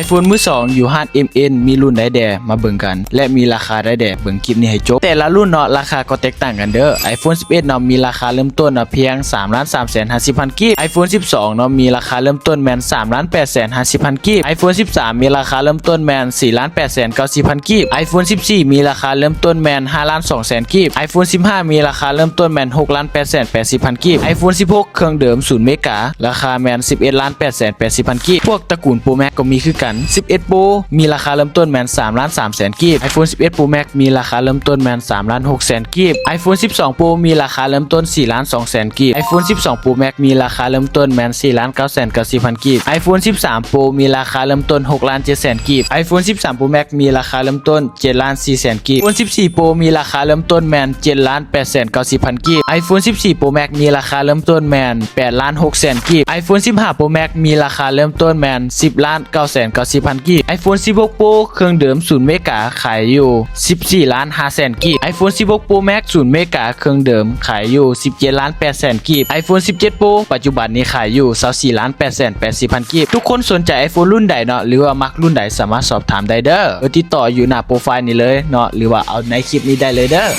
iPhone มือ2อยู่ห้าง MN มีรุ่นใดแดมาเบิ่งกันและมีราคาใดแดเบิ่งคลิปนี้ให้จบแต่ละรุ่นเนาะราคาก็แตกต่างกันเด้อ iPhone 11เนาะมีราคาเริ่มต้นเนาะเพียง 3,350,000 กิก iPhone 12เนาะมีราคาเริ่มต้นแม่น 3,850,000 กิก iPhone 13มีราคาเริ่มต้นแม่น 4,890,000 กิก iPhone 14มีราคาเริ่มต้นแม่น 5,200,000 กิก iPhone 15มีราคาเริ่มต้นแม่น 6,880,000 กิก iPhone 16เครื่องเดิม0เมกะราคาแม่น 11,880,000 กิกพวกตระกูล Pro Max ก็มีคือกัน11 Pro มีราคาเริ่มต้นแม่น 3,300,000 กิก iPhone 11 Pro Max มีราคาเริ่มต้นแม่น 3,600,000 กิก iPhone 12 Pro มีราคาเริ่มต้น 4,200,000 กิก iPhone 12 Pro Max มีราคาเริ่มต้นแม่น 4,990,000 กิก iPhone 13 Pro มีราคาเริ่มต้น 6,700,000 กิก iPhone 13 Pro Max มีราคาเริ่มต้น 7,400,000 กิก iPhone 14 Pro มีราคาเริ่มต้นแม่น 7,890,000 กิก iPhone 14 Pro Max มีราคาเริ่มต้นแม่น 8,600,000 กิก iPhone 15 Pro Max มีราคาเริ่มต้นแม่น 10,990,000 กิก iPhone 16 Pro เครื่องเดิม0เมกะขายอยู่ 14,500,000 กิก iPhone 16 Pro Max 0เมกะเครื่องเดิมขายอยู่ 17,800,000 กิก iPhone 17 Pro ปัจจุบันนี้ขายอยู่ 24,880,000 กิกทุกคนสนใจ iPhone รุ่นใดเนาะหรือว่ามักรุ่นใดสามารถสอบถามได้เด้อติดต่ออยู่หน้าโปรไฟล์นี้เลยเนาะหรือว่าเอาในคลิปนี้ได้เลยเด้อ